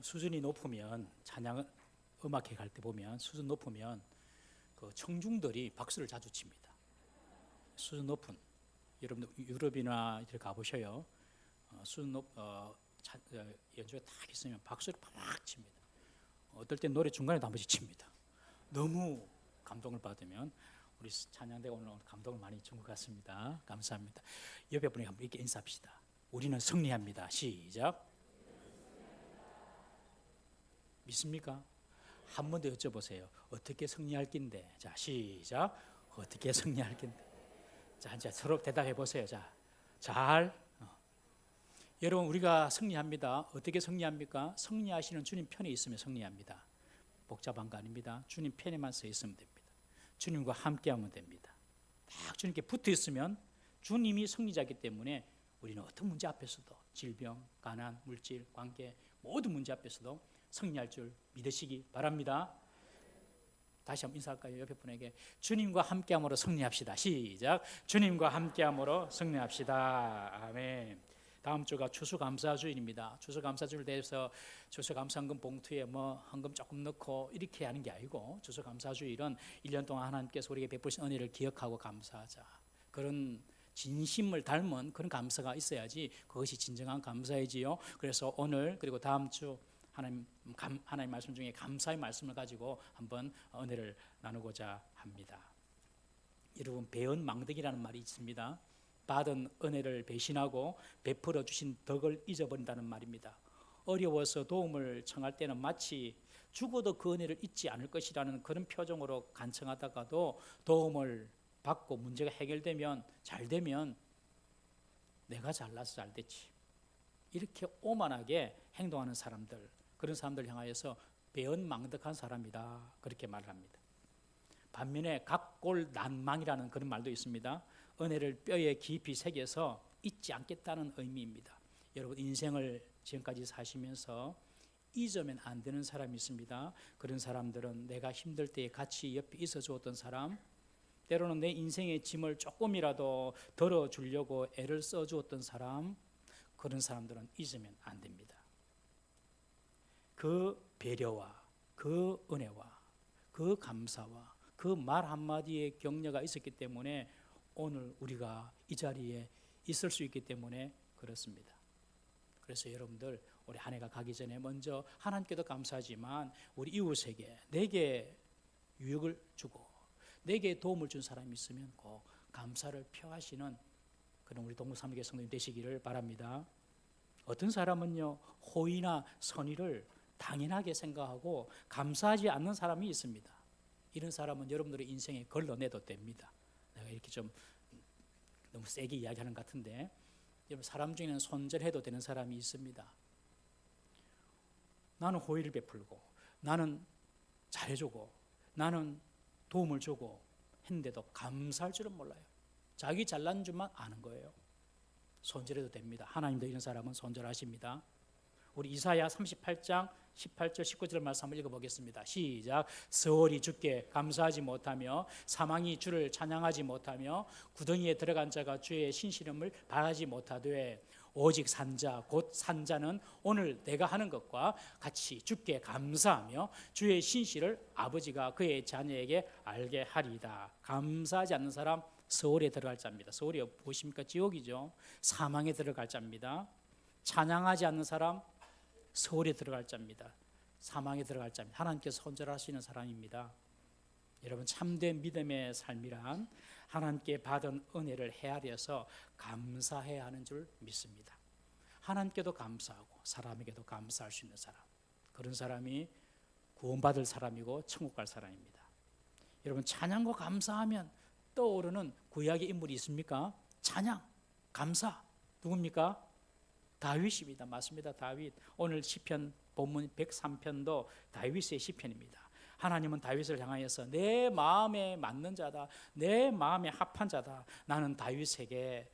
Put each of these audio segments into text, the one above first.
수준이 높으면 찬양 음악회 갈 때 보면 수준 높으면 그 청중들이 박수를 자주 칩니다. 수준 높은 여러분들 유럽이나 이렇게 가보셔요. 수준 높 연주가 딱 있으면 박수를 팍 칩니다. 어떨 땐 노래 중간에도 한 번씩 칩니다. 너무 감동을 받으면 우리 찬양대가 오늘 감동을 많이 준 것 같습니다. 감사합니다. 옆에 분에게 한번 이렇게 인사합시다. 우리는 승리합니다. 시작. 믿습니까? 한 번 더 여쭤보세요. 어떻게 승리할 낀데? 자, 시작. 어떻게 승리할 낀데? 자, 이제 서로 대답해 보세요. 자, 잘. 여러분, 우리가 승리합니다. 어떻게 승리합니까? 승리하시는 주님 편에 있으면 승리합니다. 복잡한 거 아닙니다. 주님 편에만 서 있으면 됩니다. 주님과 함께하면 됩니다. 딱 주님께 붙어 있으면 주님이 승리자이기 때문에 우리는 어떤 문제 앞에서도 질병, 가난, 물질, 관계 모든 문제 앞에서도 승리할 줄 믿으시기 바랍니다. 다시 한번 인사할까요? 옆에 분에게 주님과 함께함으로 승리합시다. 시작. 주님과 함께함으로 승리합시다. 아멘. 다음 주가 추수감사주일입니다. 추수감사주일 대해서 추수감사헌금 봉투에 헌금 조금 넣고 이렇게 하는 게 아니고, 추수감사주일은 1년 동안 하나님께서 우리에게 베푸신 은혜를 기억하고 감사하자, 그런 진심을 닮은 그런 감사가 있어야지 그것이 진정한 감사이지요. 그래서 오늘 그리고 다음 주 하나님 말씀 중에 감사의 말씀을 가지고 한번 은혜를 나누고자 합니다. 여러분, 배은망덕이라는 말이 있습니다. 받은 은혜를 배신하고 베풀어 주신 덕을 잊어버린다는 말입니다. 어려워서 도움을 청할 때는 마치 죽어도 그 은혜를 잊지 않을 것이라는 그런 표정으로 간청하다가도 도움을 받고 문제가 해결되면, 잘 되면 내가 잘나서 잘 됐지, 이렇게 오만하게 행동하는 사람들, 그런 사람들 향하여서 배은망덕한 사람이다, 그렇게 말을 합니다. 반면에 각골난망이라는 그런 말도 있습니다. 은혜를 뼈에 깊이 새겨서 잊지 않겠다는 의미입니다. 여러분, 인생을 지금까지 사시면서 잊으면 안 되는 사람이 있습니다. 그런 사람들은 내가 힘들 때에 같이 옆에 있어 주었던 사람, 때로는 내 인생의 짐을 조금이라도 덜어주려고 애를 써 주었던 사람, 그런 사람들은 잊으면 안 됩니다. 그 배려와 그 은혜와 그 감사와 그 말 한마디의 격려가 있었기 때문에 오늘 우리가 이 자리에 있을 수 있기 때문에 그렇습니다. 그래서 여러분들, 우리 한 해가 가기 전에 먼저 하나님께도 감사하지만 우리 이웃에게, 내게 유익을 주고 내게 도움을 준 사람이 있으면 꼭 감사를 표하시는 그런 우리 동국삼위교회 성도님 되시기를 바랍니다. 어떤 사람은요, 호의나 선의를 당연하게 생각하고 감사하지 않는 사람이 있습니다. 이런 사람은 여러분들의 인생에 걸러내도 됩니다. 내가 이렇게 좀 너무 세게 이야기하는 것 같은데, 여러분, 사람 중에는 손절해도 되는 사람이 있습니다. 나는 호의를 베풀고 나는 잘해주고 나는 도움을 주고 했는데도 감사할 줄은 몰라요. 자기 잘난 줄만 아는 거예요. 손절해도 됩니다. 하나님도 이런 사람은 손절하십니다. 우리 이사야 38장 18절 19절 말씀 한번 읽어보겠습니다. 시작. 서울이 주께 감사하지 못하며 사망이 주를 찬양하지 못하며 구덩이에 들어간 자가 주의 신실함을 바라지 못하되 오직 산자 곧 산자는 오늘 내가 하는 것과 같이 주께 감사하며 주의 신실을 아버지가 그의 자녀에게 알게 하리이다. 감사하지 않는 사람 서울에 들어갈 자입니다. 서울이 보십니까? 지옥이죠. 사망에 들어갈 자입니다. 찬양하지 않는 사람 서울에 들어갈 자입니다. 사망에 들어갈 자입니다. 하나님께서 손절하시는 사람입니다. 여러분, 참된 믿음의 삶이란 하나님께 받은 은혜를 헤아려서 감사해야 하는 줄 믿습니다. 하나님께도 감사하고 사람에게도 감사할 수 있는 사람, 그런 사람이 구원받을 사람이고 천국 갈 사람입니다. 여러분, 찬양과 감사하면 떠오르는 구약의 인물이 있습니까? 찬양, 감사, 누굽니까? 다윗입니다. 맞습니다. 다윗. 오늘 시편 본문 103편도 다윗의 시편입니다. 하나님은 다윗을 향하여서 내 마음에 맞는 자다, 내 마음에 합한 자다, 나는 다윗에게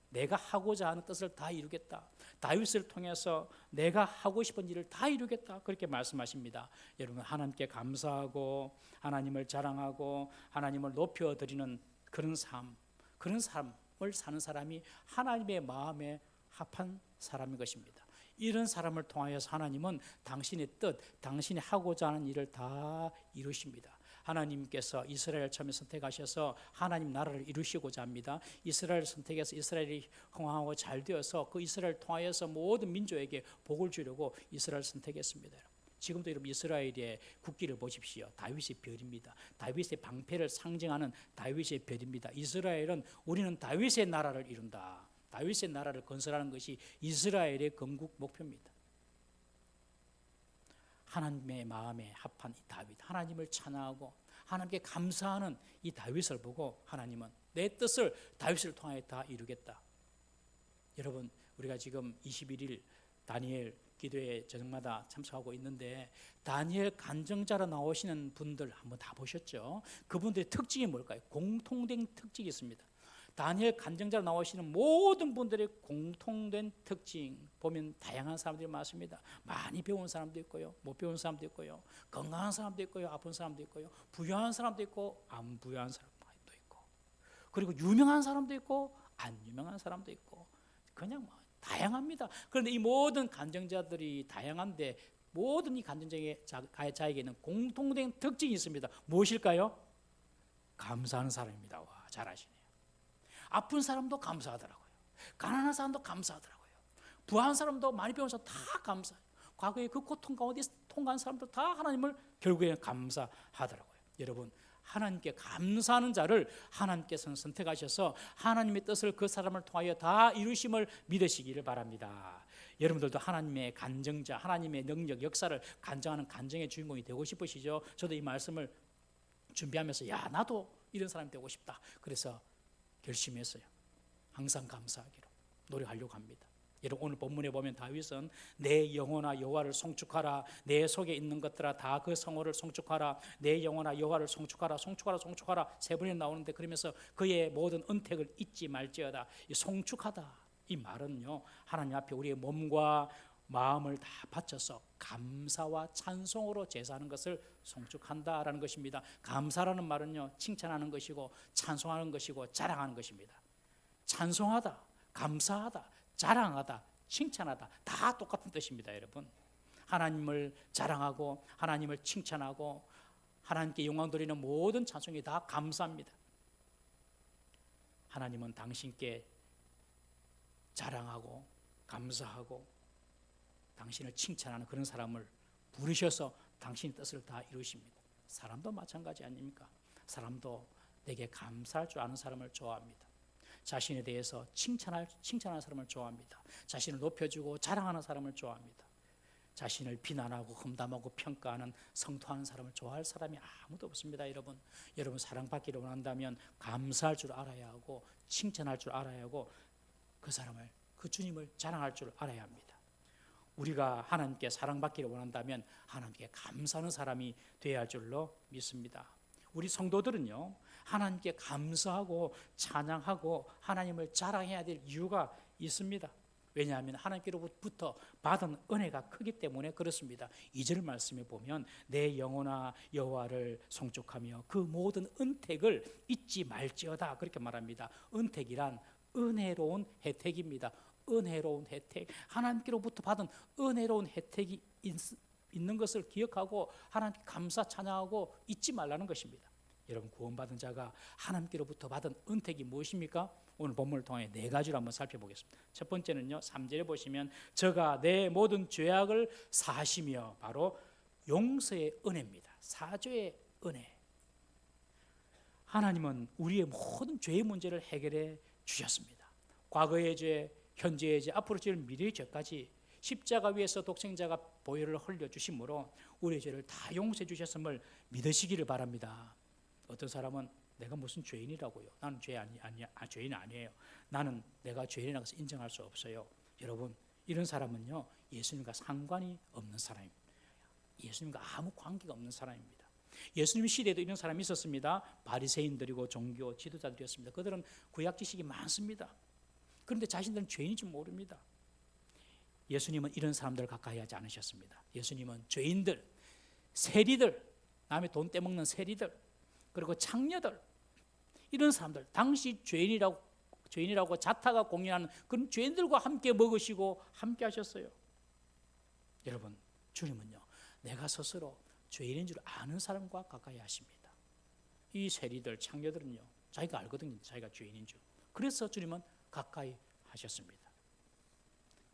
내가 하고자 하는 뜻을 다 이루겠다, 다윗을 통해서 내가 하고 싶은 일을 다 이루겠다, 그렇게 말씀하십니다. 여러분, 하나님께 감사하고 하나님을 자랑하고 하나님을 높여드리는 그런 삶을 사는 사람이 하나님의 마음에 합한 사람인 것입니다. 이런 사람을 통하여서 하나님은 당신의 뜻, 당신이 하고자 하는 일을 다 이루십니다. 하나님께서 이스라엘 처음에 선택하셔서 하나님 나라를 이루시고자 합니다. 이스라엘 선택해서 이스라엘이 흥왕하고 잘 되어서 그 이스라엘 통하여서 모든 민족에게 복을 주려고 이스라엘 선택했습니다. 지금도 여러분 이스라엘의 국기를 보십시오. 다윗의 별입니다. 다윗의 방패를 상징하는 다윗의 별입니다. 이스라엘은 우리는 다윗의 나라를 이룬다. 다윗의 나라를 건설하는 것이 이스라엘의 건국 목표입니다. 하나님의 마음에 합한 이 다윗, 하나님을 찬양하고 하나님께 감사하는 이 다윗을 보고 하나님은 내 뜻을 다윗을 통하여 다 이루겠다. 여러분, 우리가 지금 21일 다니엘 기도회 저녁마다 참석하고 있는데 다니엘 간증자로 나오시는 분들 한번 다 보셨죠? 그분들의 특징이 뭘까요? 공통된 특징이 있습니다. 다니엘 간증자로 나오시는 모든 분들의 공통된 특징 보면 다양한 사람들이 많습니다. 많이 배운 사람도 있고요, 못 배운 사람도 있고요, 건강한 사람도 있고요, 아픈 사람도 있고요, 부유한 사람도 있고 안 부유한 사람도 있고, 그리고 유명한 사람도 있고 안 유명한 사람도 있고, 그냥 다양합니다. 그런데 이 모든 간증자들이 다양한데 모든 이 간증자에게는 공통된 특징이 있습니다. 무엇일까요? 감사하는 사람입니다. 와, 잘 아시네요. 아픈 사람도 감사하더라고요. 가난한 사람도 감사하더라고요. 부한 사람도 많이 배운 사람 다 감사해요. 과거에 그 고통 가운데 통과한 사람들 다 하나님을 결국에는 감사하더라고요. 여러분, 하나님께 감사하는 자를 하나님께서는 선택하셔서 하나님의 뜻을 그 사람을 통하여 다 이루심을 믿으시기를 바랍니다. 여러분들도 하나님의 간증자, 하나님의 능력, 역사를 간증하는 간증의 주인공이 되고 싶으시죠? 저도 이 말씀을 준비하면서 야, 나도 이런 사람이 되고 싶다. 그래서 결심했어요. 항상 감사하기로 노력하려고 합니다. 여러분, 오늘 본문에 보면 다윗은 내 영혼아 여호와를 송축하라, 내 속에 있는 것들아 다 그 성호를 송축하라, 내 영혼아 여호와를 송축하라, 송축하라, 송축하라 세 번이 나오는데, 그러면서 그의 모든 은택을 잊지 말지어다. 이 송축하다, 이 말은요, 하나님 앞에 우리의 몸과 마음을 다 바쳐서 감사와 찬송으로 제사하는 것을 송축한다라는 것입니다. 감사라는 말은요, 칭찬하는 것이고 찬송하는 것이고 자랑하는 것입니다. 찬송하다, 감사하다, 자랑하다, 칭찬하다 다 똑같은 뜻입니다. 여러분, 하나님을 자랑하고 하나님을 칭찬하고 하나님께 영광 돌리는 모든 찬송이 다 감사합니다. 하나님은 당신께 자랑하고 감사하고 당신을 칭찬하는 그런 사람을 부르셔서 당신의 뜻을 다 이루십니다. 사람도 마찬가지 아닙니까? 사람도 내게 감사할 줄 아는 사람을 좋아합니다. 자신에 대해서 칭찬하는 사람을 좋아합니다. 자신을 높여주고 자랑하는 사람을 좋아합니다. 자신을 비난하고 험담하고 평가하는 성토하는 사람을 좋아할 사람이 아무도 없습니다. 여러분 사랑받기를 원한다면 감사할 줄 알아야 하고 칭찬할 줄 알아야 하고 그 사람을, 그 주님을 자랑할 줄 알아야 합니다. 우리가 하나님께 사랑받기를 원한다면 하나님께 감사하는 사람이 되어야 할 줄로 믿습니다. 우리 성도들은요, 하나님께 감사하고 찬양하고 하나님을 자랑해야 될 이유가 있습니다. 왜냐하면 하나님께로부터 받은 은혜가 크기 때문에 그렇습니다. 2절 말씀에 보면 내 영혼아 여호와를 송축하며 그 모든 은택을 잊지 말지어다, 그렇게 말합니다. 은택이란 은혜로운 혜택입니다. 은혜로운 혜택, 하나님께로부터 받은 은혜로운 혜택이 있는 것을 기억하고 하나님께 감사 찬양하고 잊지 말라는 것입니다. 여러분, 구원받은 자가 하나님께로부터 받은 은택이 무엇입니까? 오늘 본문을 통해 네 가지로 한번 살펴보겠습니다. 첫 번째는요, 3절에 보시면 저가 내 모든 죄악을 사하시며, 바로 용서의 은혜입니다. 사죄의 은혜. 하나님은 우리의 모든 죄의 문제를 해결해 주셨습니다. 과거의 죄, 현재의 죄, 앞으로 지을 미래의 죄까지 십자가 위에서 독생자가 보혈을 흘려주심으로 우리의 죄를 다 용서해 주셨음을 믿으시기를 바랍니다. 어떤 사람은 내가 무슨 죄인이라고요? 나는 죄인 아니에요. 나는 내가 죄인이라고 해서 인정할 수 없어요. 여러분, 이런 사람은요, 예수님과 상관이 없는 사람입니다. 예수님과 아무 관계가 없는 사람입니다. 예수님 시대에도 이런 사람이 있었습니다. 바리새인들이고 종교 지도자들이었습니다. 그들은 구약 지식이 많습니다. 그런데 자신들은 죄인인지 모릅니다. 예수님은 이런 사람들을 가까이 하지 않으셨습니다. 예수님은 죄인들, 세리들, 남의 돈 떼먹는 세리들, 그리고 창녀들, 이런 사람들, 당시 죄인이라고 자타가 공인하는 그런 죄인들과 함께 먹으시고 함께 하셨어요. 여러분, 주님은요, 내가 스스로 죄인인 줄 아는 사람과 가까이 하십니다. 이 세리들, 창녀들은요, 자기가 알거든요, 자기가 죄인인 줄. 그래서 주님은 가까이 하셨습니다.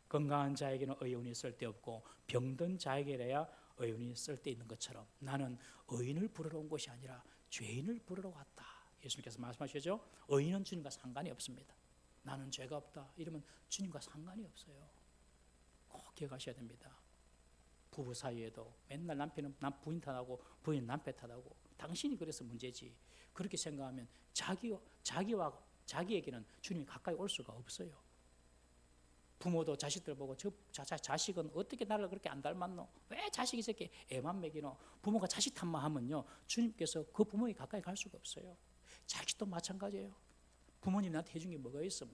건강한 자에게는 의인이 쓸데없고 병든 자에게라야 의인이 쓸데있는 것처럼 나는 의인을 부르러 온 것이 아니라 죄인을 부르러 왔다. 예수님께서 말씀하시죠. 의인은 주님과 상관이 없습니다. 나는 죄가 없다 이러면 주님과 상관이 없어요. 꼭 기억하셔야 됩니다. 부부 사이에도 맨날 남편은 부인 탓하고 부인은 남편 탓하고 당신이 그래서 문제지, 그렇게 생각하면 자기에게는 주님이 가까이 올 수가 없어요. 부모도 자식들 보고 자식은 어떻게 나를 그렇게 안 닮았노? 왜 자식이 저렇게 애만 먹이노? 부모가 자식 탓만 하면요, 주님께서 그 부모에게 가까이 갈 수가 없어요. 자식도 마찬가지예요. 부모님이 나한테 해준 게 뭐가 있어?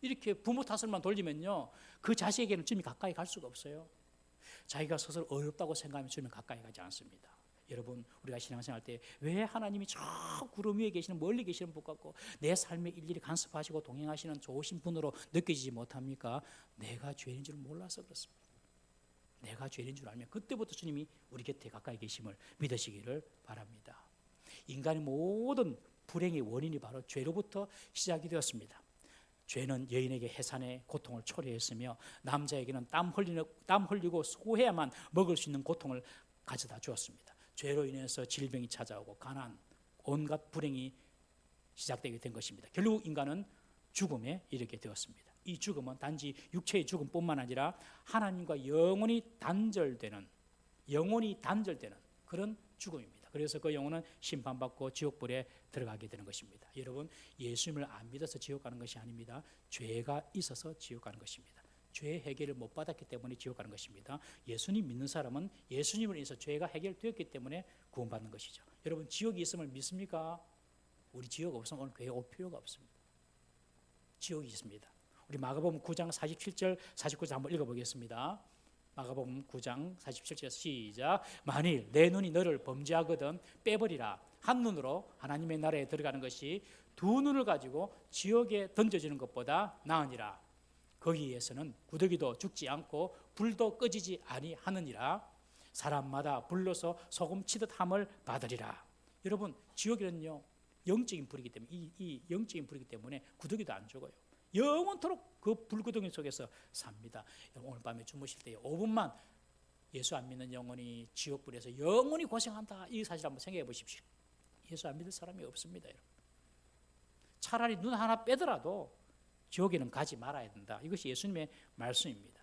이렇게 부모 탓을만 돌리면요, 그 자식에게는 주님이 가까이 갈 수가 없어요. 자기가 스스로 어렵다고 생각하면 주님은 가까이 가지 않습니다. 여러분, 우리가 신앙생활 때 왜 하나님이 저 구름 위에 계시는 멀리 계시는 분 같고 내 삶에 일일이 간섭하시고 동행하시는 좋으신 분으로 느껴지지 못합니까? 내가 죄인인 줄 몰라서 그렇습니다. 내가 죄인인 줄 알면 그때부터 주님이 우리 곁에 가까이 계심을 믿으시기를 바랍니다. 인간의 모든 불행의 원인이 바로 죄로부터 시작이 되었습니다. 죄는 여인에게 해산의 고통을 초래했으며 남자에게는 땀 흘리고 소해야만 먹을 수 있는 고통을 가져다 주었습니다. 죄로 인해서 질병이 찾아오고 가난, 온갖 불행이 시작되게 된 것입니다. 결국 인간은 죽음에 이르게 되었습니다. 이 죽음은 단지 육체의 죽음뿐만 아니라 하나님과 영원히 단절되는 그런 죽음입니다. 그래서 그 영혼은 심판받고 지옥불에 들어가게 되는 것입니다. 여러분, 예수님을 안 믿어서 지옥 가는 것이 아닙니다. 죄가 있어서 지옥 가는 것입니다. 죄 해결을 못 받았기 때문에 지옥 가는 것입니다. 예수님 믿는 사람은 예수님을 인해서 죄가 해결되었기 때문에 구원받는 것이죠. 여러분, 지옥이 있음을 믿습니까? 우리 지옥 없으면 오늘 교회 올 필요가 없습니다. 지옥이 있습니다. 우리 마가복음 9장 47절 49절 한번 읽어보겠습니다. 마가복음 9장 47절 시작. 만일 내 눈이 너를 범죄하거든 빼버리라. 한 눈으로 하나님의 나라에 들어가는 것이 두 눈을 가지고 지옥에 던져지는 것보다 나으니라. 거기에서는 구더기도 죽지 않고 불도 꺼지지 아니하느니라. 사람마다 불로서 소금 치듯 함을 받으리라. 여러분, 지옥에는요 영적인 불이기 때문에 이 영적인 불이기 때문에 구더기도 안 죽어요. 영원토록 그 불구덩이 속에서 삽니다. 오늘 밤에 주무실 때 5분만 예수 안 믿는 영혼이 지옥불에서 영원히 고생한다, 이 사실 한번 생각해 보십시오. 예수 안 믿을 사람이 없습니다. 여러분. 차라리 눈 하나 빼더라도 지옥에는 가지 말아야 된다. 이것이 예수님의 말씀입니다.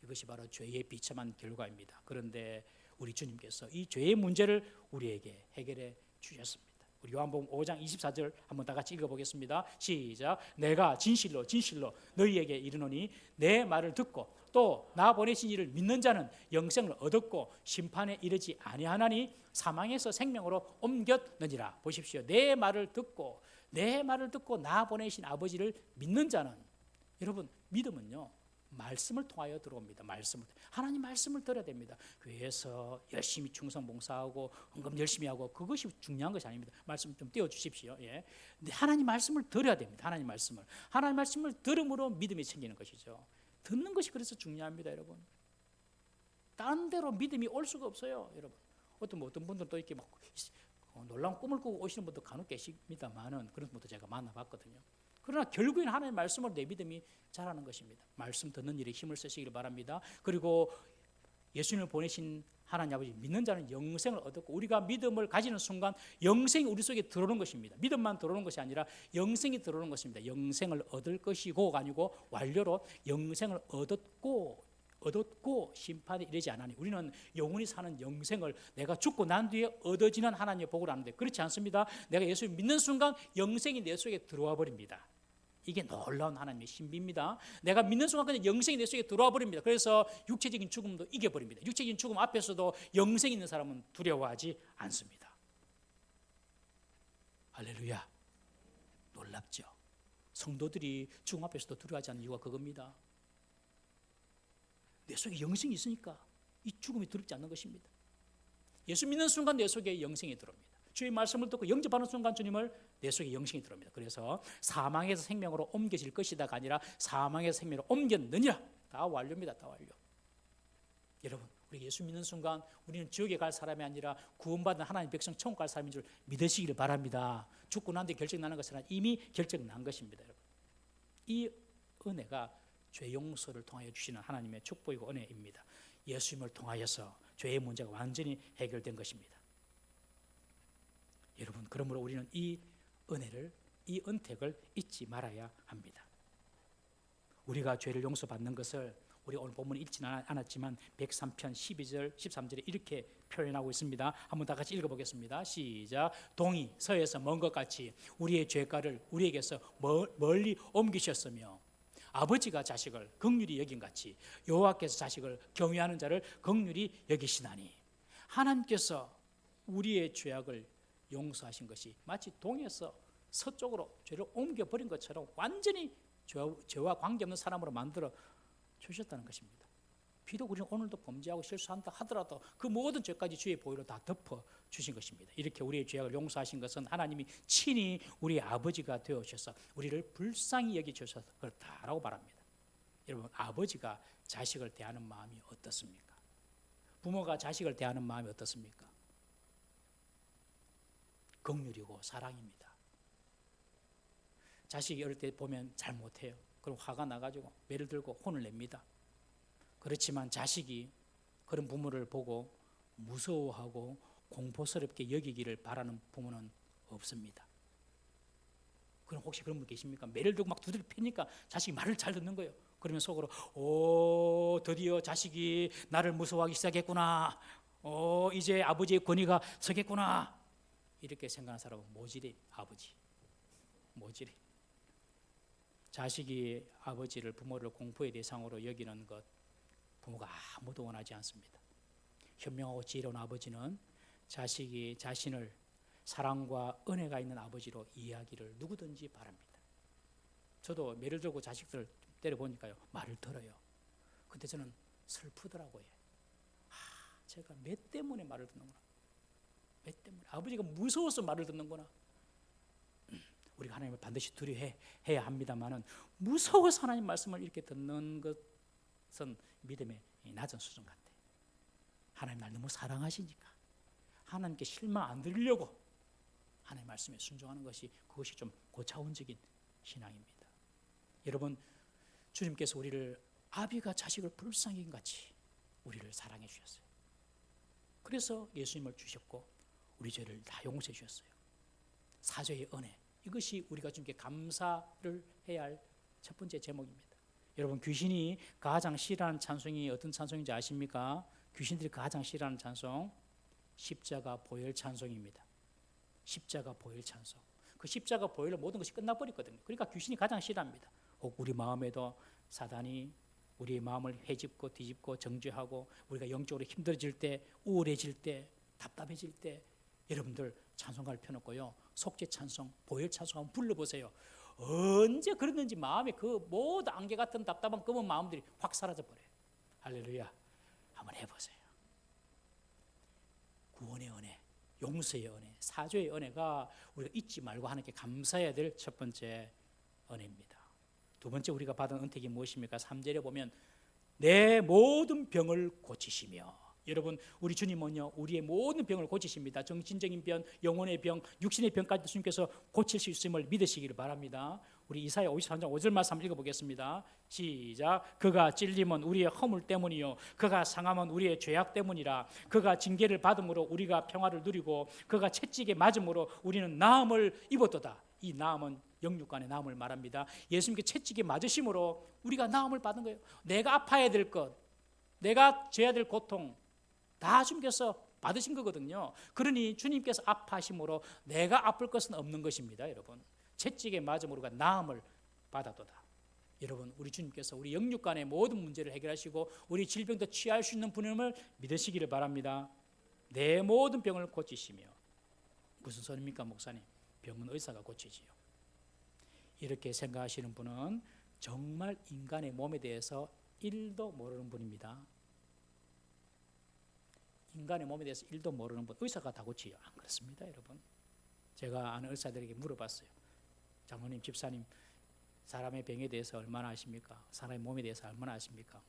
이것이 바로 죄의 비참한 결과입니다. 그런데 우리 주님께서 이 죄의 문제를 우리에게 해결해 주셨습니다. 우리 요한복음 5장 24절 한번 다 같이 읽어보겠습니다. 시작. 내가 진실로 너희에게 이르노니 내 말을 듣고 또 나 보내신 이를 믿는 자는 영생을 얻었고 심판에 이르지 아니하나니 사망에서 생명으로 옮겼느니라. 보십시오. 내 말을 듣고 나 보내신 아버지를 믿는 자는, 여러분, 믿음은요 말씀을 통하여 들어옵니다. 하나님 말씀을 들어야 됩니다. 교회에서 열심히 충성 봉사하고 헌금 열심히 하고 그것이 중요한 것이 아닙니다. 말씀 좀 띄워주십시오. 예. 근데 하나님 말씀을 들어야 됩니다. 하나님 말씀을 들음으로 믿음이 생기는 것이죠. 듣는 것이 그래서 중요합니다, 여러분. 다른 데로 믿음이 올 수가 없어요, 여러분. 어떤 분들은 또 이렇게 막 놀라운 꿈을 꾸고 오시는 분도 간혹 계십니다만은 그런 분도 제가 만나봤거든요. 그러나 결국에는 하나님의 말씀으로 내 믿음이 자라는 것입니다. 말씀 듣는 일에 힘을 쓰시길 바랍니다. 그리고 예수님을 보내신 하나님 아버지 믿는 자는 영생을 얻었고, 우리가 믿음을 가지는 순간 영생이 우리 속에 들어오는 것입니다. 믿음만 들어오는 것이 아니라 영생이 들어오는 것입니다. 영생을 얻을 것이고가 아니고 완료로 영생을 얻었고 심판에 이르지 않으니, 우리는 영원히 사는 영생을 내가 죽고 난 뒤에 얻어지는 하나님의 복을 아는데 그렇지 않습니다. 내가 예수를 믿는 순간 영생이 내 속에 들어와 버립니다. 이게 놀라운 하나님의 신비입니다. 내가 믿는 순간 그냥 영생이 내 속에 들어와 버립니다. 그래서 육체적인 죽음도 이겨버립니다. 육체적인 죽음 앞에서도 영생이 있는 사람은 두려워하지 않습니다. 할렐루야. 놀랍죠. 성도들이 죽음 앞에서도 두려워하지 않는 이유가 그겁니다. 내 속에 영생이 있으니까 이 죽음이 두렵지 않는 것입니다. 예수 믿는 순간 내 속에 영생이 들어옵니다. 주의 말씀을 듣고 영접하는 순간 주님을 내 속에 영생이 들어옵니다. 그래서 사망에서 생명으로 옮겨질 것이다가 아니라 사망에서 생명으로 옮겼느니라. 다 완료입니다. 다 완료. 여러분, 우리 예수 믿는 순간 우리는 지옥에 갈 사람이 아니라 구원받은 하나님 백성 천국 갈 사람인 줄 믿으시기를 바랍니다. 죽고 난 뒤에 결정나는 것은 아니라 이미 결정난 것입니다. 여러분, 이 은혜가 죄 용서를 통하여 주시는 하나님의 축복이고 은혜입니다. 예수님을 통하여서 죄의 문제가 완전히 해결된 것입니다. 여러분, 그러므로 우리는 이 은혜를, 이 은택을 잊지 말아야 합니다. 우리가 죄를 용서받는 것을 우리 오늘 본문에 읽지는 않았지만 103편 12절 13절에 이렇게 표현하고 있습니다. 한번 다 같이 읽어보겠습니다. 시작. 동이 서에서 먼 것 같이 우리의 죄가를 우리에게서 멀리 옮기셨으며 아버지가 자식을 긍휼히 여긴 같이 여호와께서 자식을 경외하는 자를 긍휼히 여기시나니, 하나님께서 우리의 죄악을 용서하신 것이 마치 동에서 서쪽으로 죄를 옮겨버린 것처럼 완전히 죄와 관계없는 사람으로 만들어 주셨다는 것입니다. 비록 우리는 오늘도 범죄하고 실수한다 하더라도 그 모든 죄까지 주의 보혈로 다 덮어 주신 것입니다. 이렇게 우리의 죄악을 용서하신 것은 하나님이 친히 우리의 아버지가 되어주셔서 우리를 불쌍히 여기주셔서 그렇다라고 말합니다. 여러분, 아버지가 자식을 대하는 마음이 어떻습니까? 부모가 자식을 대하는 마음이 어떻습니까? 긍휼이고 사랑입니다. 자식이 어릴 때 보면 잘못해요. 그럼 화가 나가지고 매를 들고 혼을 냅니다. 그렇지만 자식이 그런 부모를 보고 무서워하고 공포스럽게 여기기를 바라는 부모는 없습니다. 그럼 혹시 그런 분 계십니까? 매를 들고 막 두드려 패니까 자식이 말을 잘 듣는 거예요. 그러면 속으로 드디어 자식이 나를 무서워하기 시작했구나. 이제 아버지의 권위가 서겠구나. 이렇게 생각하는 사람은 모질이 아버지. 모질이. 자식이 아버지를, 부모를 공포의 대상으로 여기는 것, 부모가 아무도 원하지 않습니다. 현명하고 지혜로운 아버지는 자식이 자신을 사랑과 은혜가 있는 아버지로 이해하기를 누구든지 바랍니다. 저도 매를 들고 자식들 때려보니까요, 말을 들어요. 근데 저는 슬프더라고요. 제가 매 때문에 말을 듣는구나. 매 때문에. 아버지가 무서워서 말을 듣는구나. 우리가 하나님을 반드시 두려워해야 합니다만은, 무서워서 하나님 말씀을 이렇게 듣는 것은 믿음의 낮은 수준 같아요. 하나님 날 너무 사랑하시니까 하나님께 실망 안 드리려고 하나님 말씀에 순종하는 것이, 그것이 좀 고차원적인 신앙입니다. 여러분, 주님께서 우리를 아비가 자식을 불쌍히 여긴 같이 우리를 사랑해 주셨어요. 그래서 예수님을 주셨고 우리 죄를 다 용서해 주셨어요. 사죄의 은혜, 이것이 우리가 주님께 감사를 해야 할 첫 번째 제목입니다. 여러분, 귀신이 가장 싫어하는 찬송이 어떤 찬송인지 아십니까? 귀신들이 가장 싫어하는 찬송, 십자가 보혈 찬송입니다. 십자가 보혈 찬송. 그 십자가 보혈로 모든 것이 끝나버렸거든요. 그러니까 귀신이 가장 싫어합니다. 혹 우리 마음에도 사단이 우리의 마음을 헤집고 뒤집고 정죄하고, 우리가 영적으로 힘들어질 때, 우울해질 때, 답답해질 때, 여러분들 찬송가를 펴놓고요, 속죄 찬송, 보혈 찬송 한번 불러보세요. 언제 그랬는지 마음에 그 모든 안개 같은 답답한 검은 마음들이 확 사라져 버려요. 할렐루야. 한번 해보세요. 구원의 은혜, 용서의 은혜, 사죄의 은혜가 우리가 잊지 말고 하나님께 감사해야 될 첫 번째 은혜입니다. 두 번째 우리가 받은 은택이 무엇입니까? 3절에 보면 내 모든 병을 고치시며. 여러분, 우리 주님은요, 우리의 모든 병을 고치십니다. 정신적인 병, 영혼의 병, 육신의 병까지 주님께서 고칠 수 있음을 믿으시기를 바랍니다. 우리 이사야 53장 5절 말씀 한번 읽어보겠습니다. 시작. 그가 찔림은 우리의 허물 때문이요 그가 상함은 우리의 죄악 때문이라. 그가 징계를 받음으로 우리가 평화를 누리고 그가 채찍에 맞음으로 우리는 나음을 입었도다. 이 나음은 영육간의 나음을 말합니다. 예수님께 채찍에 맞으심으로 우리가 나음을 받은 거예요. 내가 아파야 될 것, 내가 져야 될 고통 다 주님께서 받으신 거거든요. 그러니 주님께서 아파하심으로 내가 아플 것은 없는 것입니다. 여러분, 채찍에 맞음으로 우리가 나음을 받았도다. 여러분, 우리 주님께서 우리 영육간의 모든 문제를 해결하시고 우리 질병도 취할 수 있는 분임을 믿으시기를 바랍니다. 내 모든 병을 고치시며. 무슨 소리입니까, 목사님? 병은 의사가 고치지요. 이렇게 생각하시는 분은 정말 인간의 몸에 대해서 1도 모르는 분입니다. 인간의 몸에 대해서 1도 모르는 분, 의사가 다 고치요. 안 그렇습니다, 여러분. 제가 아는 의사들에게 물어봤어요. 장로님, 집사님, 사람의 병에 대해서 얼마나 아십니까? 사람의 몸에 대해서 얼마나 아십니까?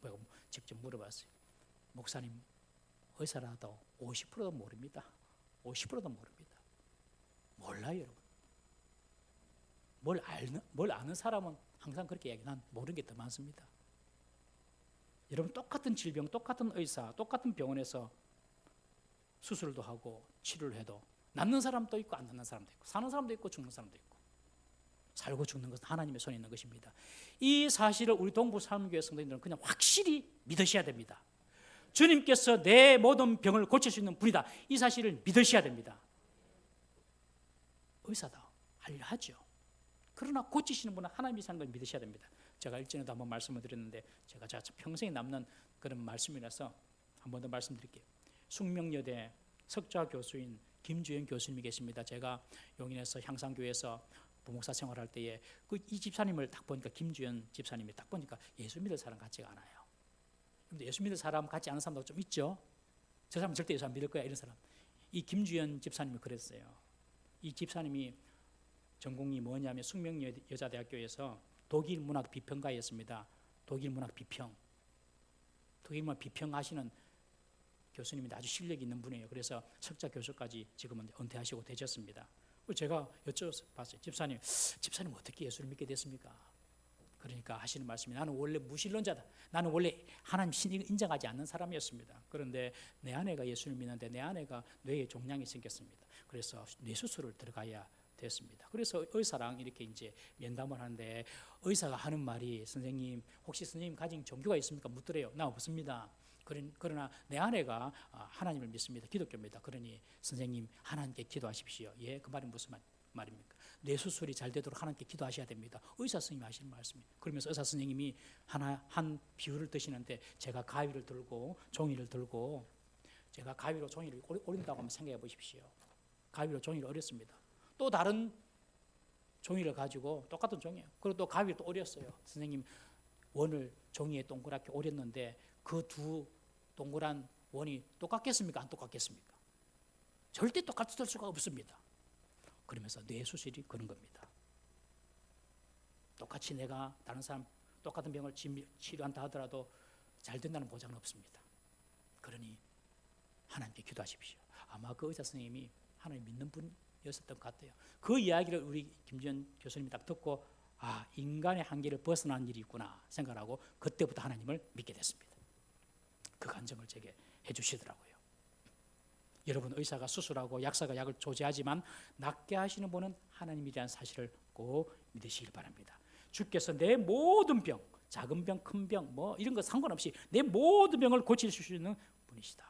직접 물어봤어요. 목사님 의사라도 50%도 모릅니다. 50%도 모릅니다. 몰라요, 여러분. 뭘 아는 사람은 항상 그렇게 이야기, 난 모르는 게 더 많습니다. 여러분, 똑같은 질병, 똑같은 의사, 똑같은 병원에서 수술도 하고 치료를 해도 낫는 사람도 있고 안 낫는 사람도 있고, 사는 사람도 있고 죽는 사람도 있고, 살고 죽는 것은 하나님의 손에 있는 것입니다. 이 사실을 우리 동부삼교회 성도님들은 그냥 확실히 믿으셔야 됩니다. 주님께서 내 모든 병을 고칠 수 있는 분이다, 이 사실을 믿으셔야 됩니다. 의사다 하려 하죠. 그러나 고치시는 분은 하나님이시라는 걸 믿으셔야 됩니다. 제가 일전에도 한번 말씀을 드렸는데, 제가 평생에 남는 그런 말씀이라서 한 번 더 말씀드릴게요. 숙명여대 석좌 교수인 김주현 교수님이 계십니다. 제가 용인에서 향상교회에서 부목사 생활할 때에 이 집사님을 딱 보니까, 김주현 집사님이 딱 보니까 예수 믿을 사람 같지가 않아요. 근데 예수 믿을 사람 같지 않은 사람도 좀 있죠. 저 사람은 절대 예수 안 믿을 거야, 이런 사람. 이 김주현 집사님이 그랬어요. 이 집사님이 전공이 뭐냐면 숙명여자대학교에서 독일 문학 비평가였습니다. 독일 문학 비평. 독일 문학 비평하시는 교수님인데 아주 실력이 있는 분이에요. 그래서 석자 교수까지 지금은 은퇴하시고 되셨습니다. 제가 여쭤봤어요. 집사님 어떻게 예수를 믿게 됐습니까? 그러니까 하시는 말씀이, 나는 원래 무신론자다. 나는 원래 하나님 신을 인정하지 않는 사람이었습니다. 그런데 내 아내가 예수를 믿는데 내 아내가 뇌에 종양이 생겼습니다. 그래서 뇌수술을 들어가야 됐습니다. 그래서 의사랑 이렇게 이제 면담을 하는데, 의사가 하는 말이, 선생님 혹시 선생님 가진 종교가 있습니까? 묻더래요. 나 없습니다. 그러나 내 아내가 하나님을 믿습니다. 기독교입니다. 그러니 선생님 하나님께 기도하십시오. 예, 그 말이 무슨 말입니까? 뇌수술이 잘 되도록 하나님께 기도하셔야 됩니다. 의사 선생님이 하시는 말씀이에요. 그러면서 의사 선생님이 한 비유를 드시는데, 제가 가위를 들고 종이를 들고, 제가 가위로 종이를 오린다고 한번 생각해 보십시오. 가위로 종이를 오렸습니다. 또 다른 종이를 가지고, 똑같은 종이에요. 그리고 또 가위를 또 오렸어요. 선생님, 원을 종이에 동그랗게 오렸는데 그 두 동그란 원이 똑같겠습니까? 안 똑같겠습니까? 절대 똑같을 수가 없습니다. 그러면서 뇌수술이 그런 겁니다. 똑같이 내가 다른 사람 똑같은 병을 치료한다 하더라도 잘 된다는 보장은 없습니다. 그러니 하나님께 기도하십시오. 아마 그 의사 선생님이 하나님 믿는 분이었던 것 같아요. 그 이야기를 우리 김지현 교수님이 딱 듣고, 인간의 한계를 벗어난 일이 있구나 생각하고 그때부터 하나님을 믿게 됐습니다. 그 간증을 제게 해주시더라고요. 여러분, 의사가 수술하고 약사가 약을 조제하지만 낫게 하시는 분은 하나님이라는 사실을 꼭 믿으시길 바랍니다. 주께서 내 모든 병, 작은 병, 큰 병, 뭐 이런 거 상관없이 내 모든 병을 고칠 수 있는 분이시다.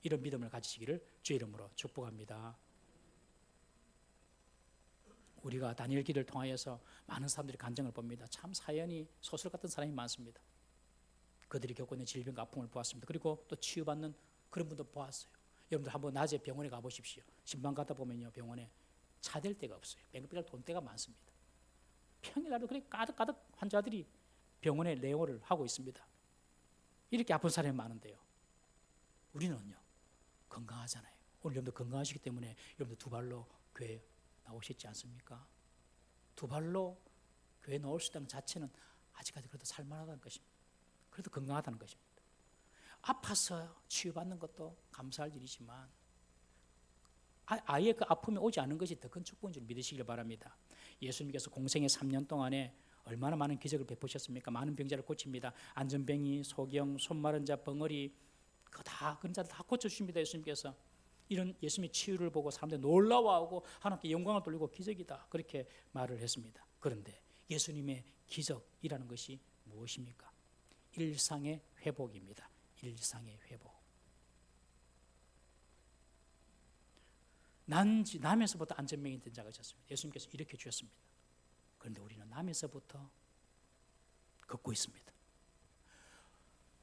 이런 믿음을 가지시기를 주의 이름으로 축복합니다. 우리가 다니엘 기를 통하여서 많은 사람들이 간증을 봅니다. 참 사연이 소설 같은 사람이 많습니다. 그들이 겪고 있는 질병과 아픔을 보았습니다. 그리고 또 치유받는 그런 분도 보았어요. 여러분들 한번 낮에 병원에 가보십시오. 신방 가다 보면요, 병원에 차댈 데가 없어요. 뺑뺑뺑 돈 데가 많습니다. 평일날도 그렇게 가득가득 환자들이 병원에 레오를 하고 있습니다. 이렇게 아픈 사람이 많은데요, 우리는요 건강하잖아요. 오늘 여러분들 건강하시기 때문에 여러분들 두 발로 교회 나오시지 않습니까? 두 발로 교회 나올 수 있다는 자체는 아직까지 그래도 살만하다는 것입니다. 그래도 건강하다는 것입니다. 아파서 치유받는 것도 감사할 일이지만 아예 그 아픔이 오지 않은 것이 더 큰 축복인 줄 믿으시길 바랍니다. 예수님께서 공생의 3년 동안에 얼마나 많은 기적을 베푸셨습니까? 많은 병자를 고칩니다. 안전뱅이, 소경, 손마른 자, 벙어리, 그런 자들 다 고쳐주십니다. 예수님께서. 이런 예수님의 치유를 보고 사람들이 놀라워하고 하나님께 영광을 돌리고 기적이다, 그렇게 말을 했습니다. 그런데 예수님의 기적이라는 것이 무엇입니까? 일상의 회복입니다. 일상의 회복. 남에서부터 안전병이 된 자가 있었습니다. 예수님께서 이렇게 주셨습니다. 그런데 우리는 남에서부터 걷고 있습니다.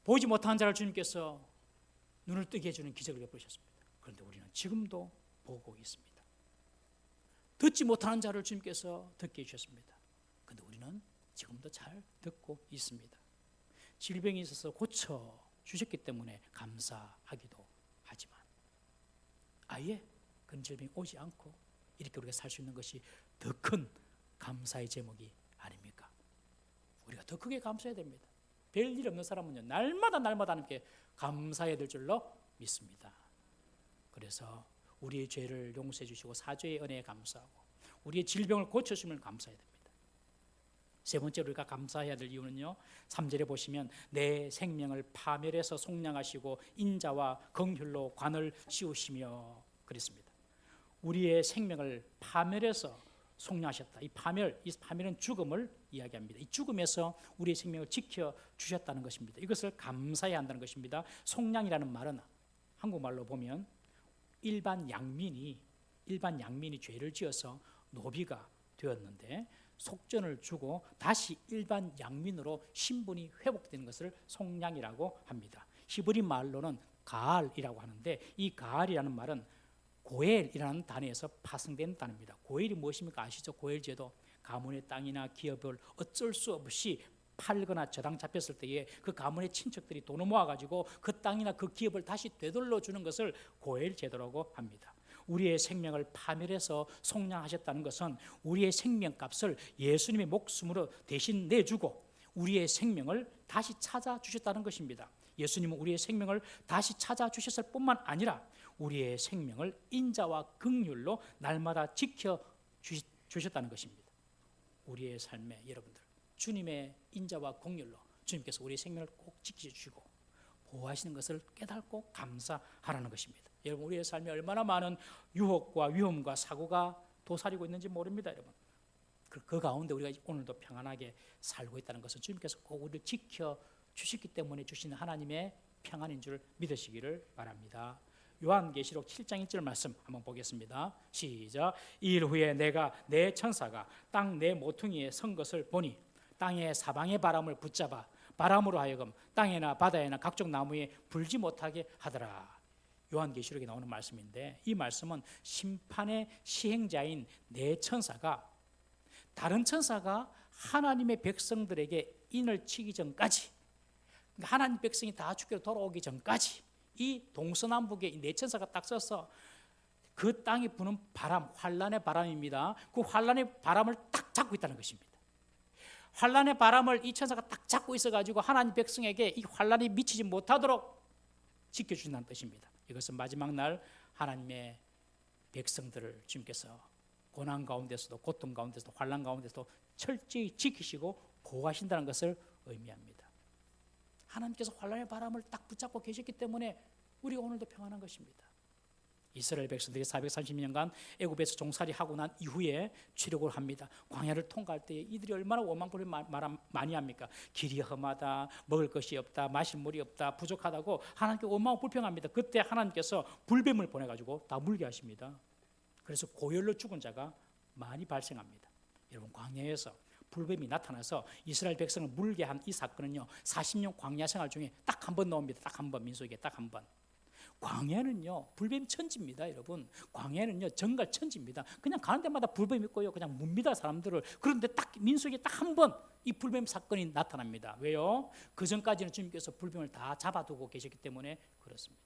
보이지 못한 자를 주님께서 눈을 뜨게 해주는 기적을 베푸셨습니다. 그런데 우리는 지금도 보고 있습니다. 듣지 못하는 자를 주님께서 듣게 해주셨습니다. 그런데 우리는 지금도 잘 듣고 있습니다. 질병이 있어서 고쳐 주셨기 때문에 감사하기도 하지만 아예 그런 질병이 오지 않고 이렇게 우리가 살 수 있는 것이 더 큰 감사의 제목이 아닙니까? 우리가 더 크게 감사해야 됩니다. 별일 없는 사람은요, 날마다 하나님께 감사해야 될 줄로 믿습니다. 그래서 우리의 죄를 용서해 주시고 사죄의 은혜에 감사하고 우리의 질병을 고쳐주시면 감사해야 됩니다. 세 번째로 우리가 감사해야 될 이유는요, 3절에 보시면 내 생명을 파멸해서 속량하시고 인자와 긍휼로 관을 씌우시며 그랬습니다. 우리의 생명을 파멸해서 속량하셨다. 이 파멸은 죽음을 이야기합니다. 이 죽음에서 우리의 생명을 지켜주셨다는 것입니다. 이것을 감사해야 한다는 것입니다. 속량이라는 말은 한국말로 보면 일반 양민이 죄를 지어서 노비가 되었는데 속전을 주고 다시 일반 양민으로 신분이 회복되는 것을 속량이라고 합니다. 히브리 말로는 가알이라고 하는데 이 가알이라는 말은 고엘이라는 단어에서 파생된 단어입니다. 고엘이 무엇입니까? 아시죠? 고엘제도 가문의 땅이나 기업을 어쩔 수 없이 팔거나 저당 잡혔을 때에 그 가문의 친척들이 돈을 모아가지고 그 땅이나 그 기업을 다시 되돌려 주는 것을 고엘제도라고 합니다. 우리의 생명을 파멸해서 속량하셨다는 것은 우리의 생명값을 예수님의 목숨으로 대신 내주고 우리의 생명을 다시 찾아주셨다는 것입니다. 예수님은 우리의 생명을 다시 찾아주셨을 뿐만 아니라 우리의 생명을 인자와 긍휼로 날마다 지켜주셨다는 것입니다. 우리의 삶에 여러분들 주님의 인자와 긍휼로 주님께서 우리의 생명을 꼭 지켜주시고 보호하시는 것을 깨닫고 감사하라는 것입니다. 여러분 우리의 삶에 얼마나 많은 유혹과 위험과 사고가 도사리고 있는지 모릅니다. 여러분 그 가운데 우리가 오늘도 평안하게 살고 있다는 것은 주님께서 꼭 우리를 지켜주셨기 때문에 주시는 하나님의 평안인 줄 믿으시기를 바랍니다. 요한계시록 7장 1절 말씀 한번 보겠습니다. 시작. 이일 후에 내가 내 천사가 땅 내 모퉁이에 선 것을 보니 땅의 사방의 바람을 붙잡아 바람으로 하여금 땅에나 바다에나 각종 나무에 불지 못하게 하더라. 요한계시록에 나오는 말씀인데 이 말씀은 심판의 시행자인 내 천사가 다른 천사가 하나님의 백성들에게 인을 치기 전까지 하나님 백성이 다 죽게 돌아오기 전까지 이 동서남북에 네 천사가 딱 서서 그 땅에 부는 바람, 환란의 바람입니다. 그 환란의 바람을 딱 잡고 있다는 것입니다. 환란의 바람을 이 천사가 딱 잡고 있어가지고 하나님 백성에게 이 환란이 미치지 못하도록 지켜준다는 뜻입니다. 이것은 마지막 날 하나님의 백성들을 주님께서 고난 가운데서도 고통 가운데서도 환란 가운데서도 철저히 지키시고 보호하신다는 것을 의미합니다. 하나님께서 환란의 바람을 딱 붙잡고 계셨기 때문에 우리가 오늘도 평안한 것입니다. 이스라엘 백성들이 430년간 애굽에서 종살이하고 난 이후에 출애굽을 합니다. 광야를 통과할 때 이들이 얼마나 원망불평 많이 합니까? 길이 험하다, 먹을 것이 없다, 마실 물이 없다, 부족하다고 하나님께 원망불평합니다. 그때 하나님께서 불뱀을 보내가지고 다 물게 하십니다. 그래서 고열로 죽은 자가 많이 발생합니다. 여러분 광야에서 불뱀이 나타나서 이스라엘 백성을 물게 한 이 사건은요 40년 광야 생활 중에 딱 한 번 나옵니다. 딱 한 번, 민수기에 딱 한 번. 광야는요 불뱀 천지입니다. 여러분 광야는요 정갈 천지입니다. 그냥 가는 데마다 불뱀 있고요 그냥 묵니다 사람들을. 그런데 딱 민수기에 딱 한 번 이 불뱀 사건이 나타납니다. 왜요? 그 전까지는 주님께서 불뱀을 다 잡아두고 계셨기 때문에 그렇습니다.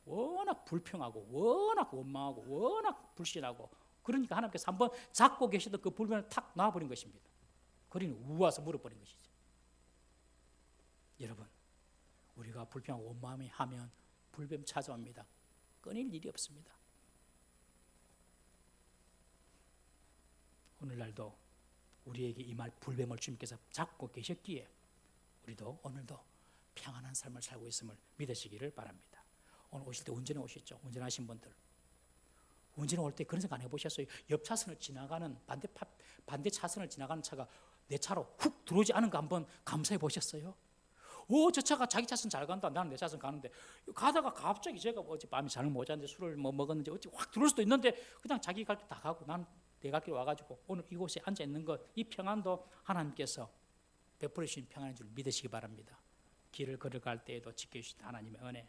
워낙 불평하고 워낙 원망하고 워낙 불신하고 그러니까 하나님께서 한번 잡고 계시던 그 불뱀을 탁 놔버린 것입니다. 그러니 우와서 물어버린 것이죠. 여러분 우리가 불평하고 원망하면 불뱀 찾아옵니다. 끊일 일이 없습니다. 오늘날도 우리에게 이 말 불뱀을 주님께서 잡고 계셨기에 우리도 오늘도 평안한 삶을 살고 있음을 믿으시기를 바랍니다. 오늘 오실 때 운전해 오셨죠? 운전하신 분들 운전해 올 때 그런 생각 안 해보셨어요? 옆 차선을 지나가는 반대 차선을 지나가는 차가 내 차로 훅 들어오지 않은 거 한번 감사해 보셨어요? 오, 저 차가 자기 차선 잘 간다. 나는 내 차선 가는데 가다가 갑자기 제가 어제 밤에 잠을 못 잤는데 술을 먹었는지 어찌 확 들어올 수도 있는데 그냥 자기 갈 길 다 가고 나는 내 갈 길 와가지고 오늘 이곳에 앉아 있는 것 이 평안도 하나님께서 베풀어 주신 평안인 줄 믿으시기 바랍니다. 길을 걸어갈 때에도 지켜주신 하나님의 은혜.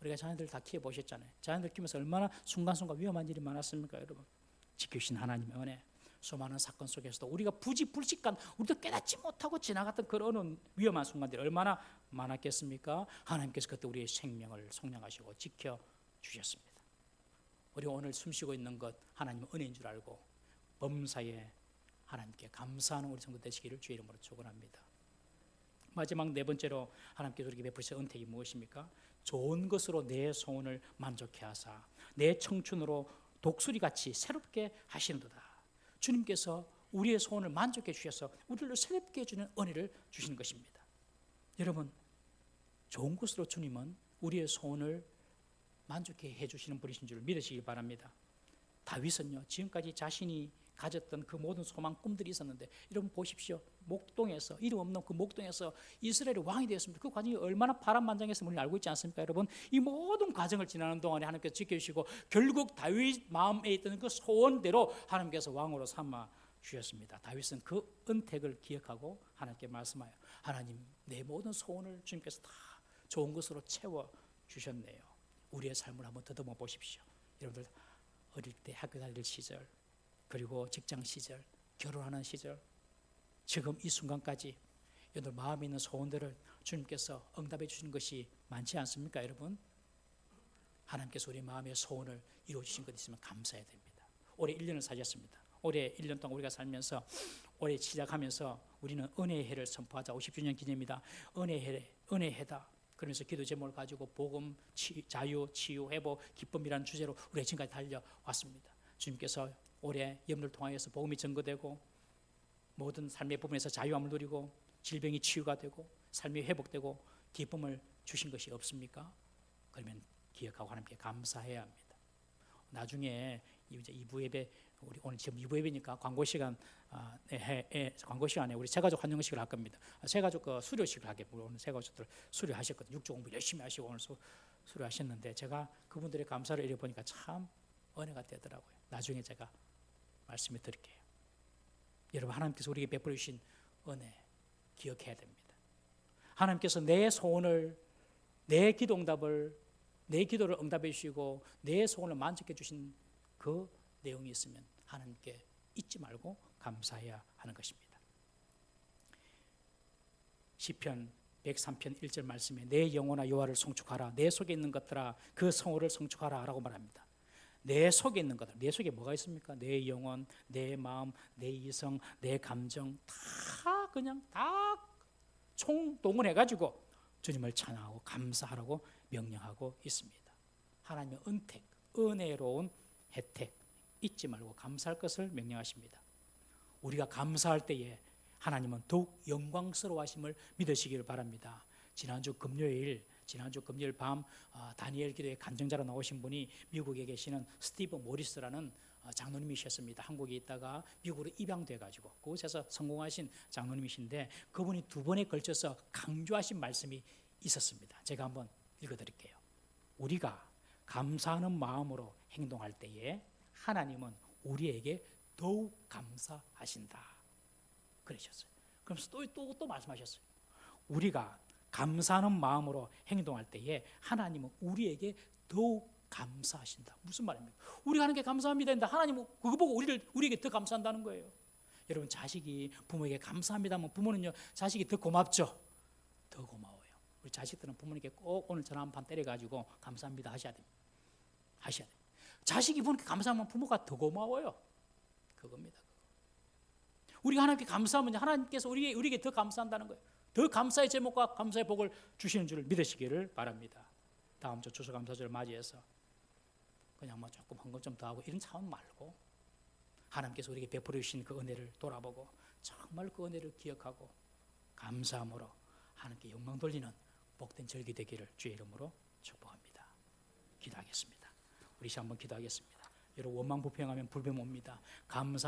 우리가 자녀들 다 키워보셨잖아요. 자녀들 키우면서 얼마나 순간순간 위험한 일이 많았습니까, 여러분? 지켜주신 하나님의 은혜. 수많은 사건 속에서도 우리가 부지불식간 우리도 깨닫지 못하고 지나갔던 그런 위험한 순간들이 얼마나 많았겠습니까? 하나님께서 그때 우리의 생명을 속량하시고 지켜주셨습니다. 우리가 오늘 숨쉬고 있는 것 하나님의 은혜인 줄 알고 범사에 하나님께 감사하는 우리 성도 되시기를 주의 이름으로 축원합니다. 마지막 네 번째로 하나님께서 우리에게 베푸신 은택이 무엇입니까? 좋은 것으로 내 소원을 만족해 하사 내 청춘으로 독수리같이 새롭게 하시는도다. 주님께서 우리의 소원을 만족해 주셔서 우리를 새롭게 해주는 은혜를 주시는 것입니다. 여러분, 좋은 것으로 주님은 우리의 소원을 만족해 해주시는 분이신 줄 믿으시기 바랍니다. 다윗은요, 지금까지 자신이 가졌던 그 모든 소망, 꿈들이 있었는데, 여러분 보십시오. 목동에서, 이름 없는 그 목동에서 이스라엘의 왕이 되었습니다. 그 과정이 얼마나 파란만장했음을 우리는 알고 있지 않습니까, 여러분? 이 모든 과정을 지나는 동안에 하나님께서 지켜주시고 결국 다윗 마음에 있던 그 소원대로 하나님께서 왕으로 삼아 주셨습니다. 다윗은 그 은택을 기억하고 하나님께 말씀하여, 하나님, 내 모든 소원을 주님께서 다 좋은 것으로 채워 주셨네요. 우리의 삶을 한번 더듬어 보십시오. 여러분들 어릴 때 학교 다닐 시절, 그리고 직장 시절, 결혼하는 시절, 지금 이 순간까지 여러분 마음에 있는 소원들을 주님께서 응답해 주시는 것이 많지 않습니까, 여러분? 하나님께서 우리 마음의 소원을 이루어 주신 것 있으면 감사해야 됩니다. 올해 1년을 사셨습니다. 올해 1년 동안 우리가 살면서, 올해 시작하면서 우리는 은혜의 해를 선포하자. 50주년 기념이다. 은혜해다. 그러면서 기도 제목을 가지고 복음, 자유, 치유, 회복, 기쁨이라는 주제로 우리가 지금까지 달려왔습니다. 주님께서 올해 여러분을 통하여서 복음이 증거되고 모든 삶의 부분에서 자유함을 누리고 질병이 치유가 되고 삶이 회복되고 기쁨을 주신 것이 없습니까? 그러면 기억하고 하나님께 감사해야 합니다. 나중에 이제 2부 예배, 우리 오늘 지금 2부 예배니까 광고 시간에 우리 새가족 환영식을 할 겁니다. 새가족 수료식을 하게, 오늘 새가족들 수료하셨거든요. 육조 공부 열심히 하시고 오늘 수료하셨는데, 제가 그분들의 감사를 이뤄보니까 참 은혜가 되더라고요. 나중에 제가 말씀해 드릴게요. 여러분, 하나님께서 우리에게 베풀어 주신 은혜 기억해야 됩니다. 하나님께서 내 소원을, 내 기도 응답을, 내 기도를 응답해 주시고 내 소원을 만족해 주신 그 내용이 있으면 하나님께 잊지 말고 감사해야 하는 것입니다. 시편 103편 1절 말씀에 내 영혼아 여호와를 송축하라, 내 속에 있는 것들아 그 성호를 송축하라 라고 말합니다. 내 속에 있는 것들, 내 속에 뭐가 있습니까? 내 영혼, 내 마음, 내 이성, 내 감정 다 그냥 다 총동원해가지고 주님을 찬양하고 감사하라고 명령하고 있습니다. 하나님의 은택, 은혜로운 혜택 잊지 말고 감사할 것을 명령하십니다. 우리가 감사할 때에 하나님은 더욱 영광스러워하심을 믿으시길 바랍니다. 지난주 금요일 밤 다니엘 기도의 간증자로 나오신 분이 미국에 계시는 스티브 모리스라는 장로님이셨습니다. 한국에 있다가 미국으로 입양돼가지고 그곳에서 성공하신 장로님이신데, 그분이 2번에 걸쳐서 강조하신 말씀이 있었습니다. 제가 한번 읽어드릴게요. 우리가 감사하는 마음으로 행동할 때에 하나님은 우리에게 더욱 감사하신다 그러셨어요. 그러면서 또 말씀하셨어요. 우리가 감사하는 마음으로 행동할 때에 하나님은 우리에게 더욱 감사하신다. 무슨 말입니까? 우리가 하는 게 감사합니다 했는데 하나님은 그거 보고 우리에게 더 감사한다는 거예요. 여러분, 자식이 부모에게 감사합니다 하면 부모는요, 자식이 더 고맙죠? 더 고마워요. 우리 자식들은 부모님께 꼭 오늘 전화 한 판 때려가지고 감사합니다 하셔야 됩니다. 자식이 부모님께 감사하면 부모가 더 고마워요. 그겁니다. 우리가 하나님께 감사하면 하나님께서 우리에게 더 감사한다는 거예요. 더 감사의 제목과 감사의 복을 주시는 줄 믿으시기를 바랍니다. 다음 주 추수감사절을 맞이해서 그냥 조금 헌금 좀 더 하고 이런 차원 말고, 하나님께서 우리에게 베풀어 주신 그 은혜를 돌아보고 정말 그 은혜를 기억하고 감사함으로 하나님께 영광 돌리는 복된 절기 되기를 주의 이름으로 축복합니다. 기도하겠습니다. 우리 한번 기도하겠습니다. 여러분, 원망 불평하면 불뱀 옵니다. 감사